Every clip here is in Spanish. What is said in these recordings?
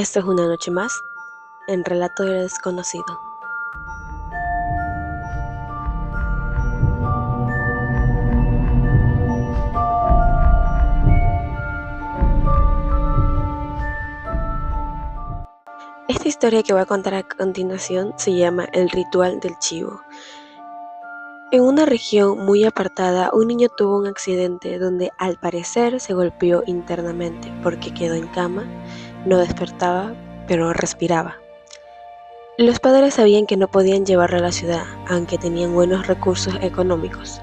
Esta es una noche más en Relato del Desconocido. Esta historia que voy a contar a continuación se llama El Ritual del Chivo. En una región muy apartada, un niño tuvo un accidente donde al parecer se golpeó internamente porque quedó en cama, no despertaba, pero respiraba. Los padres sabían que no podían llevarlo a la ciudad, aunque tenían buenos recursos económicos,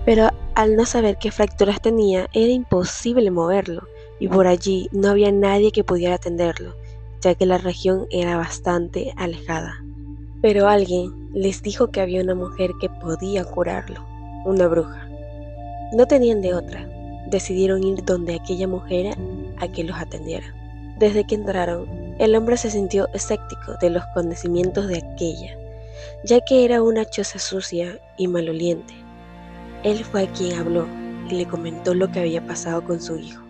pero al no saber qué fracturas tenía, era imposible moverlo, y por allí no había nadie que pudiera atenderlo, ya que la región era bastante alejada. Pero alguien les dijo que había una mujer que podía curarlo, una bruja. No tenían de otra, decidieron ir donde aquella mujer a que los atendiera. Desde que entraron, el hombre se sintió escéptico de los conocimientos de aquella, ya que era una choza sucia y maloliente. Él fue a quien habló y le comentó lo que había pasado con su hijo,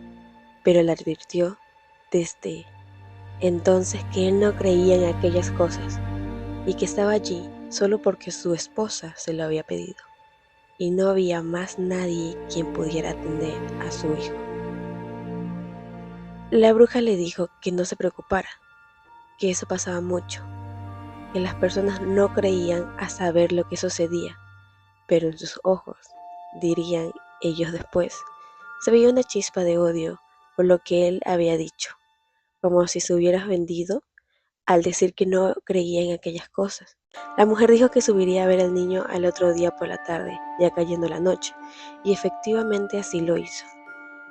pero le advirtió desde entonces que él no creía en aquellas cosas y que estaba allí solo porque su esposa se lo había pedido, y no había más nadie quien pudiera atender a su hijo. La bruja le dijo que no se preocupara, que eso pasaba mucho, que las personas no creían hasta ver lo que sucedía, pero en sus ojos, dirían ellos después, se veía una chispa de odio por lo que él había dicho, como si se hubiera vendido al decir que no creía en aquellas cosas. La mujer dijo que subiría a ver al niño al otro día por la tarde, ya cayendo la noche, y efectivamente así lo hizo.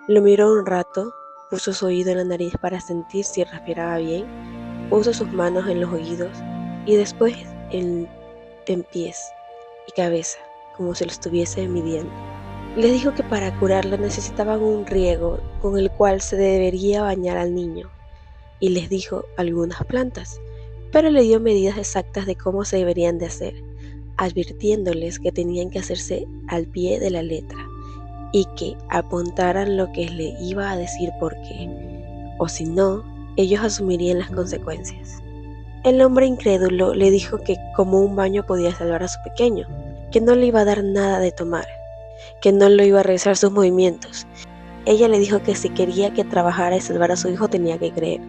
Lo miró un rato, puso su oído en la nariz para sentir si respiraba bien, puso sus manos en los oídos y después en pies y cabeza, como si lo estuviese midiendo. Les dijo que para curarlo necesitaban un riego con el cual se debería bañar al niño, y les dijo algunas plantas, pero le dio medidas exactas de cómo se deberían de hacer, advirtiéndoles que tenían que hacerse al pie de la letra y que apuntaran lo que le iba a decir por qué, o si no, ellos asumirían las consecuencias. El hombre incrédulo le dijo que como un baño podía salvar a su pequeño, que no le iba a dar nada de tomar, que no lo iba a revisar sus movimientos. Ella le dijo que si quería que trabajara y salvara a su hijo tenía que creer.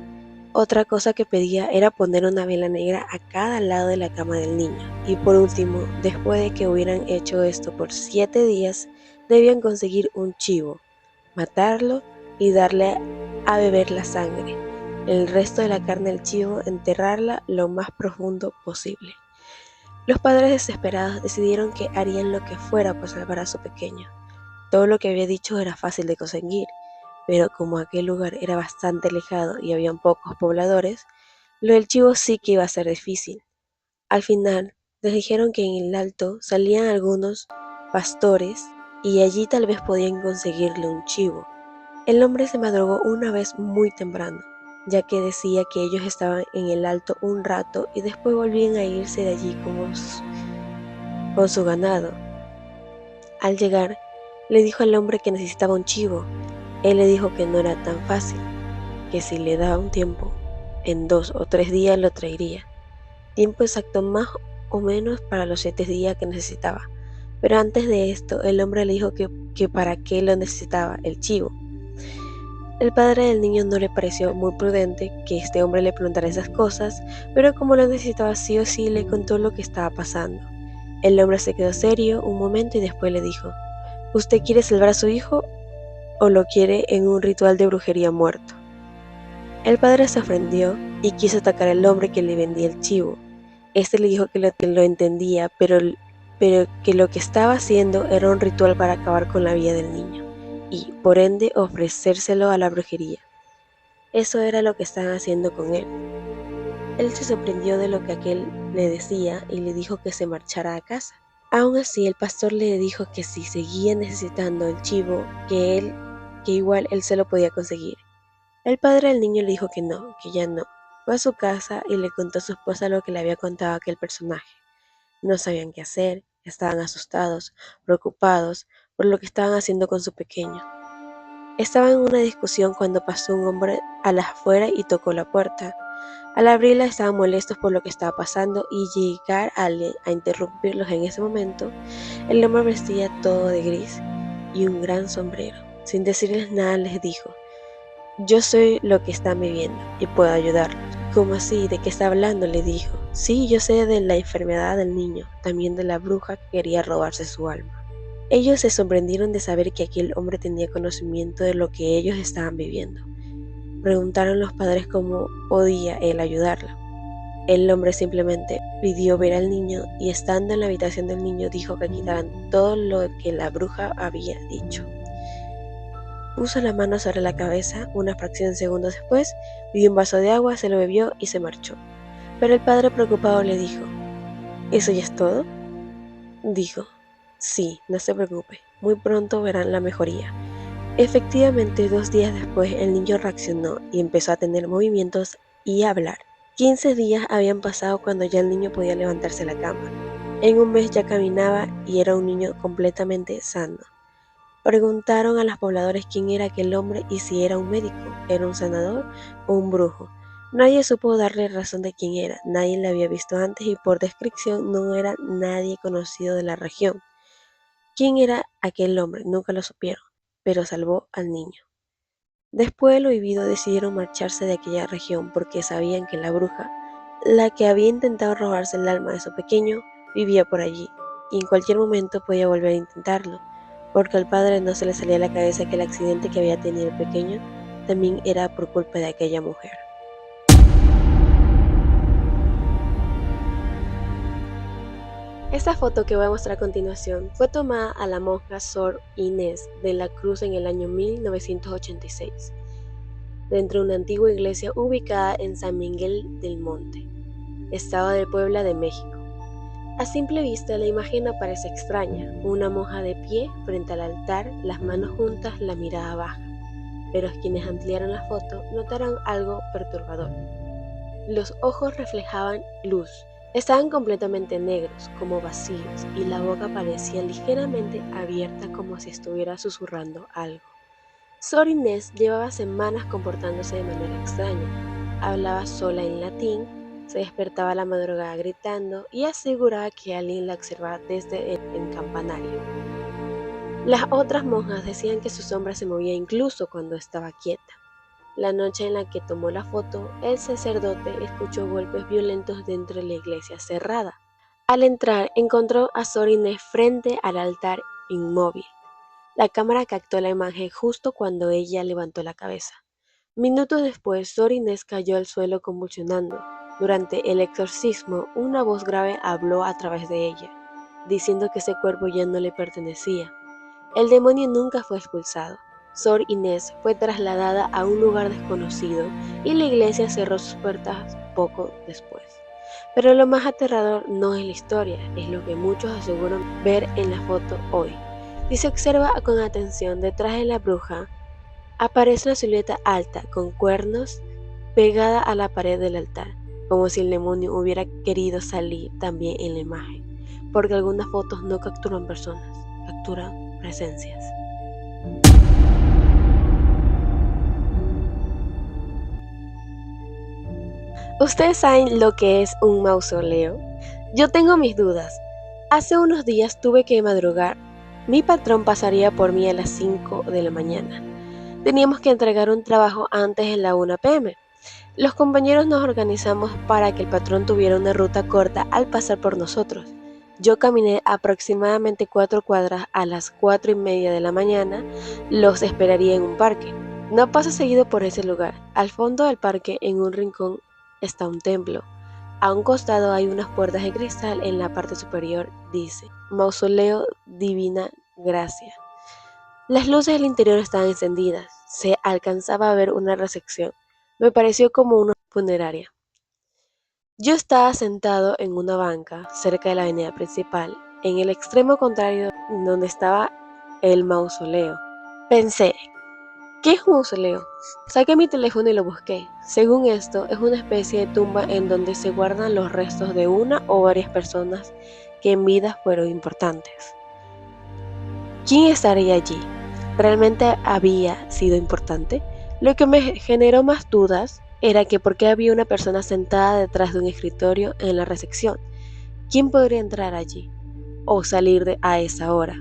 Otra cosa que pedía era poner una vela negra a cada lado de la cama del niño. Y por último, después de que hubieran hecho esto por 7 días, debían conseguir un chivo, matarlo y darle a beber la sangre. El resto de la carne del chivo enterrarla lo más profundo posible. Los padres desesperados decidieron que harían lo que fuera por salvar a su pequeño. Todo lo que había dicho era fácil de conseguir, pero como aquel lugar era bastante alejado y habían pocos pobladores, lo del chivo sí que iba a ser difícil. Al final, les dijeron que en el alto salían algunos pastores y allí tal vez podían conseguirle un chivo. El hombre se madrugó una vez muy temprano, ya que decía que ellos estaban en el alto un rato y después volvían a irse de allí con su ganado. Al llegar, le dijo al hombre que necesitaba un chivo. Él le dijo que no era tan fácil, que si le daba un tiempo, en 2 o 3 días lo traería. Tiempo exacto más o menos para los 7 días que necesitaba. Pero antes de esto, el hombre le dijo que para qué lo necesitaba, el chivo. El padre del niño no le pareció muy prudente que este hombre le preguntara esas cosas, pero como lo necesitaba sí o sí, le contó lo que estaba pasando. El hombre se quedó serio un momento y después le dijo: ¿Usted quiere salvar a su hijo o lo quiere en un ritual de brujería muerto? El padre se ofendió y quiso atacar al hombre que le vendía el chivo. Este le dijo que lo entendía, pero que lo que estaba haciendo era un ritual para acabar con la vida del niño y, por ende, ofrecérselo a la brujería. Eso era lo que estaban haciendo con él. Él se sorprendió de lo que aquel le decía y le dijo que se marchara a casa. Aún así, el pastor le dijo que si seguía necesitando el chivo, que igual él se lo podía conseguir. El padre del niño le dijo que no, que ya no. Fue a su casa y le contó a su esposa lo que le había contado aquel personaje. No sabían qué hacer, estaban asustados, preocupados por lo que estaban haciendo con su pequeño. Estaban en una discusión cuando pasó un hombre a las afueras y tocó la puerta. Al abrirla estaban molestos por lo que estaba pasando y llegar alguien a interrumpirlos en ese momento, el hombre vestía todo de gris y un gran sombrero. Sin decirles nada les dijo: yo soy lo que están viviendo y puedo ayudarlos. ¿Cómo así? ¿De qué está hablando?, le dijo. Sí, yo sé de la enfermedad del niño, también de la bruja que quería robarse su alma. Ellos se sorprendieron de saber que aquel hombre tenía conocimiento de lo que ellos estaban viviendo. Preguntaron los padres cómo podía él ayudarla. El hombre simplemente pidió ver al niño y estando en la habitación del niño dijo que quitaran todo lo que la bruja había dicho. Puso la mano sobre la cabeza, una fracción de segundos después, pidió un vaso de agua, se lo bebió y se marchó. Pero el padre preocupado le dijo: ¿eso ya es todo? Dijo: sí, no se preocupe, muy pronto verán la mejoría. Efectivamente, 2 días después el niño reaccionó y empezó a tener movimientos y a hablar. 15 días habían pasado cuando ya el niño podía levantarse de la cama. En un mes ya caminaba y era un niño completamente sano. Preguntaron a los pobladores quién era aquel hombre y si era un médico, era un sanador o un brujo. Nadie supo darle razón de quién era, nadie le había visto antes y por descripción no era nadie conocido de la región. ¿Quién era aquel hombre? Nunca lo supieron, pero salvó al niño. Después de lo vivido decidieron marcharse de aquella región porque sabían que la bruja, la que había intentado robarse el alma de su pequeño, vivía por allí y en cualquier momento podía volver a intentarlo, porque al padre no se le salía a la cabeza que el accidente que había tenido el pequeño también era por culpa de aquella mujer. Esta foto que voy a mostrar a continuación fue tomada a la monja Sor Inés de la Cruz en el año 1986, dentro de una antigua iglesia ubicada en San Miguel del Monte, estado de Puebla de México. A simple vista la imagen no parece extraña, una monja de pie frente al altar, las manos juntas, la mirada baja, pero quienes ampliaron la foto notaron algo perturbador. Los ojos reflejaban luz, estaban completamente negros, como vacíos, y la boca parecía ligeramente abierta como si estuviera susurrando algo. Sor Inés llevaba semanas comportándose de manera extraña. Hablaba sola en latín, se despertaba a la madrugada gritando y aseguraba que alguien la observaba desde el campanario. Las otras monjas decían que su sombra se movía incluso cuando estaba quieta. La noche en la que tomó la foto, el sacerdote escuchó golpes violentos dentro de la iglesia cerrada. Al entrar, encontró a Sor Inés frente al altar inmóvil. La cámara captó la imagen justo cuando ella levantó la cabeza. Minutos después, Sor Inés cayó al suelo convulsionando. Durante el exorcismo, una voz grave habló a través de ella, diciendo que ese cuerpo ya no le pertenecía. El demonio nunca fue expulsado. Sor Inés fue trasladada a un lugar desconocido y la iglesia cerró sus puertas poco después. Pero lo más aterrador no es la historia, es lo que muchos aseguran ver en la foto hoy. Si se observa con atención, detrás de la bruja aparece una silueta alta con cuernos pegada a la pared del altar, como si el demonio hubiera querido salir también en la imagen, porque algunas fotos no capturan personas, capturan presencias. ¿Ustedes saben lo que es un mausoleo? Yo tengo mis dudas. Hace unos días tuve que madrugar. Mi patrón pasaría por mí a las 5 de la mañana. Teníamos que entregar un trabajo antes de la 1 p.m. Los compañeros nos organizamos para que el patrón tuviera una ruta corta al pasar por nosotros. Yo caminé aproximadamente 4 cuadras a las 4:30 de la mañana. Los esperaría en un parque. No paso seguido por ese lugar. Al fondo del parque, en un rincón, está un templo. A un costado hay unas puertas de cristal. En la parte superior dice: Mausoleo Divina Gracia. Las luces del interior estaban encendidas. Se alcanzaba a ver una recepción. Me pareció como una funeraria. Yo estaba sentado en una banca cerca de la avenida principal, en el extremo contrario donde estaba el mausoleo. Pensé: ¿qué es un mausoleo? Saqué mi teléfono y lo busqué. Según esto, es una especie de tumba en donde se guardan los restos de una o varias personas que en vida fueron importantes. ¿Quién estaría allí? ¿Realmente había sido importante? Lo que me generó más dudas era que por qué había una persona sentada detrás de un escritorio en la recepción. ¿Quién podría entrar allí o salir a esa hora?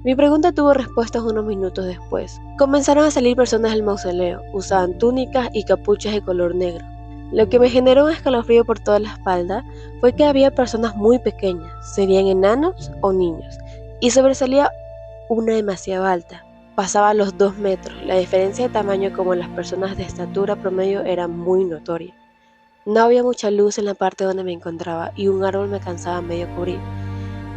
Mi pregunta tuvo respuestas unos minutos después. Comenzaron a salir personas del mausoleo, usaban túnicas y capuchas de color negro. Lo que me generó un escalofrío por toda la espalda fue que había personas muy pequeñas, serían enanos o niños, y sobresalía una demasiado alta, pasaba los 2 metros. La diferencia de tamaño como las personas de estatura promedio era muy notoria. No había mucha luz en la parte donde me encontraba y un árbol me alcanzaba a medio cubrir.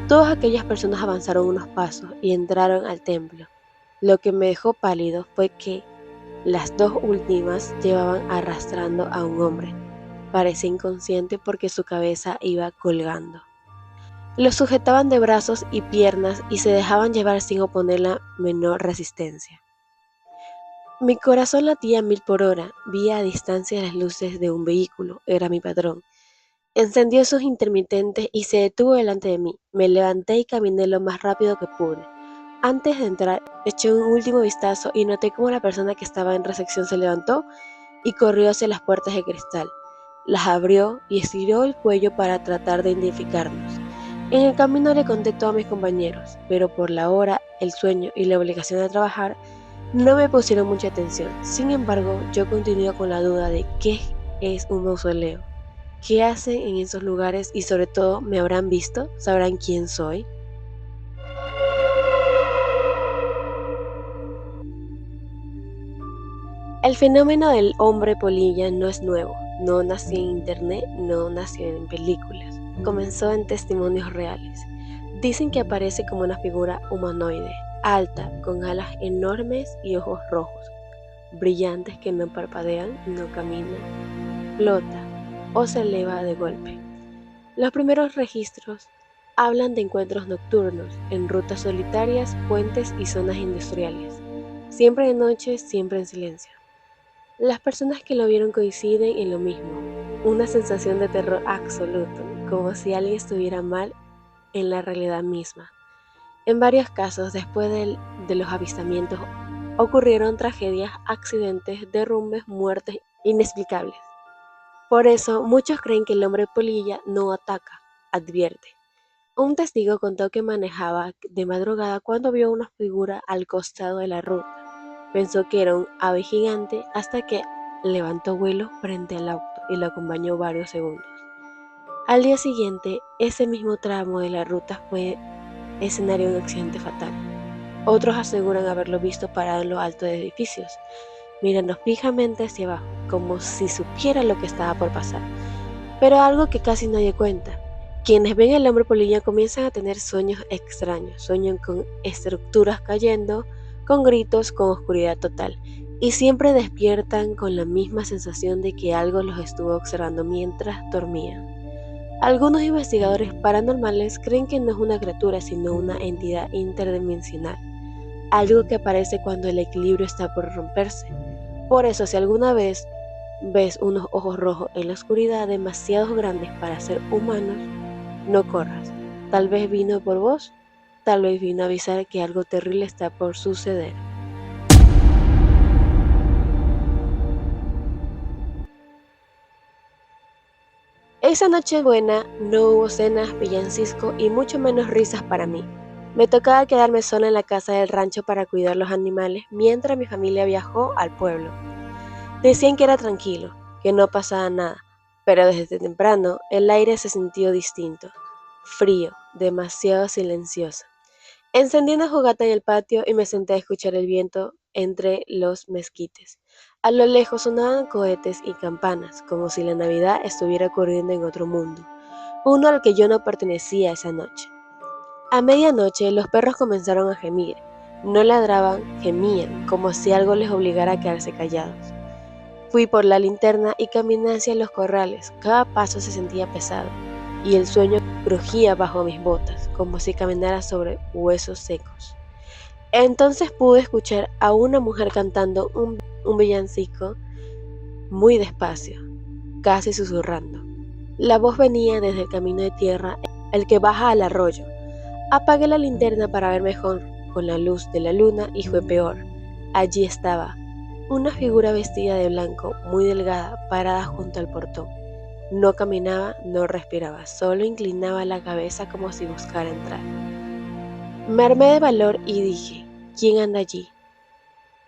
Todas aquellas personas avanzaron unos pasos y entraron al templo. Lo que me dejó pálido fue que las 2 últimas llevaban arrastrando a un hombre. Parecía inconsciente porque su cabeza iba colgando. Lo sujetaban de brazos y piernas y se dejaban llevar sin oponer la menor resistencia. Mi corazón latía a 1000 por hora. Vi a distancia las luces de un vehículo. Era mi patrón. Encendió sus intermitentes y se detuvo delante de mí. Me levanté y caminé lo más rápido que pude. Antes de entrar, eché un último vistazo y noté cómo la persona que estaba en recepción se levantó y corrió hacia las puertas de cristal. Las abrió y estiró el cuello para tratar de identificarnos. En el camino le conté todo a mis compañeros, pero por la hora, el sueño y la obligación de trabajar no me pusieron mucha atención. Sin embargo, yo continué con la duda de qué es un mausoleo, qué hacen en esos lugares y sobre todo, ¿me habrán visto? ¿Sabrán quién soy? El fenómeno del hombre polilla no es nuevo, no nació en internet, no nació en películas, comenzó en testimonios reales. Dicen que aparece como una figura humanoide, alta, con alas enormes y ojos rojos, brillantes que no parpadean, no caminan, flota o se eleva de golpe. Los primeros registros hablan de encuentros nocturnos, en rutas solitarias, puentes y zonas industriales, siempre de noche, siempre en silencio. Las personas que lo vieron coinciden en lo mismo, una sensación de terror absoluto, como si alguien estuviera mal en la realidad misma. En varios casos, después de los avistamientos, ocurrieron tragedias, accidentes, derrumbes, muertes inexplicables. Por eso, muchos creen que el hombre polilla no ataca, advierte. Un testigo contó que manejaba de madrugada cuando vio una figura al costado de la ruta. Pensó que era un ave gigante hasta que levantó vuelo frente al auto y lo acompañó varios segundos. Al día siguiente, ese mismo tramo de la ruta fue escenario de un accidente fatal. Otros aseguran haberlo visto parado en lo alto de edificios, mirando fijamente hacia abajo, como si supiera lo que estaba por pasar. Pero algo que casi nadie cuenta. Quienes ven al hombre polilla comienzan a tener sueños extraños, sueñan con estructuras cayendo, con gritos, con oscuridad total, y siempre despiertan con la misma sensación de que algo los estuvo observando mientras dormían. Algunos investigadores paranormales creen que no es una criatura, sino una entidad interdimensional, algo que aparece cuando el equilibrio está por romperse. Por eso, si alguna vez ves unos ojos rojos en la oscuridad demasiado grandes para ser humanos, no corras. Tal vez vino por vos, tal vez vino a avisar que algo terrible está por suceder. Esa noche buena no hubo cenas, villancico y mucho menos risas para mí. Me tocaba quedarme sola en la casa del rancho para cuidar los animales mientras mi familia viajó al pueblo. Decían que era tranquilo, que no pasaba nada, pero desde temprano el aire se sintió distinto, frío, demasiado silencioso. Encendí una fogata en el patio y me senté a escuchar el viento entre los mezquites. A lo lejos sonaban cohetes y campanas, como si la Navidad estuviera ocurriendo en otro mundo, uno al que yo no pertenecía esa noche. A medianoche los perros comenzaron a gemir. No ladraban, gemían, como si algo les obligara a quedarse callados. Fui por la linterna y caminé hacia los corrales. Cada paso se sentía pesado, y el sueño crujía bajo mis botas, como si caminara sobre huesos secos. Entonces pude escuchar a una mujer cantando un villancico muy despacio, casi susurrando. La voz venía desde el camino de tierra, el que baja al arroyo. Apagué la linterna para ver mejor con la luz de la luna y fue peor. Allí estaba, una figura vestida de blanco, muy delgada, parada junto al portón. No caminaba, no respiraba, solo inclinaba la cabeza como si buscara entrar. Me armé de valor y dije, ¿quién anda allí?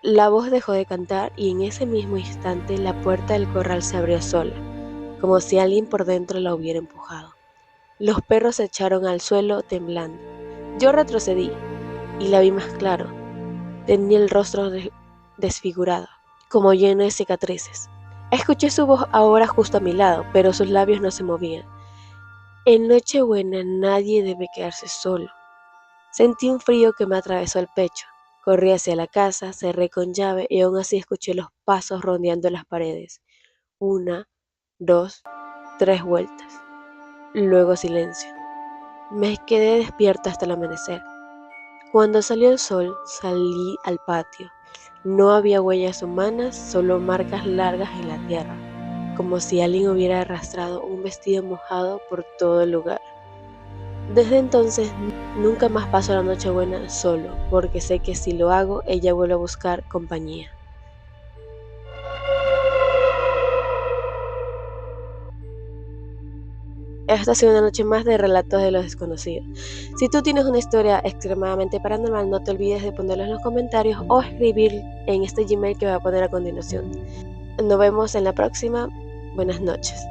La voz dejó de cantar y en ese mismo instante la puerta del corral se abrió sola, como si alguien por dentro la hubiera empujado. Los perros se echaron al suelo temblando. Yo retrocedí y la vi más claro. Tenía el rostro desfigurado, como lleno de cicatrices. Escuché su voz ahora justo a mi lado, pero sus labios no se movían. En Nochebuena nadie debe quedarse solo. Sentí un frío que me atravesó el pecho. Corrí hacia la casa, cerré con llave y aún así escuché los pasos rondeando las paredes. 1, 2, 3 vueltas. Luego silencio. Me quedé despierta hasta el amanecer. Cuando salió el sol, salí al patio. No había huellas humanas, solo marcas largas en la tierra, como si alguien hubiera arrastrado un vestido mojado por todo el lugar. Desde entonces nunca más paso la Nochebuena solo, porque sé que si lo hago, ella vuelve a buscar compañía. Esta ha sido una noche más de Relatos de los Desconocidos. Si tú tienes una historia extremadamente paranormal, no te olvides de ponerlo en los comentarios o escribir en este Gmail que voy a poner a continuación. Nos vemos en la próxima. Buenas noches.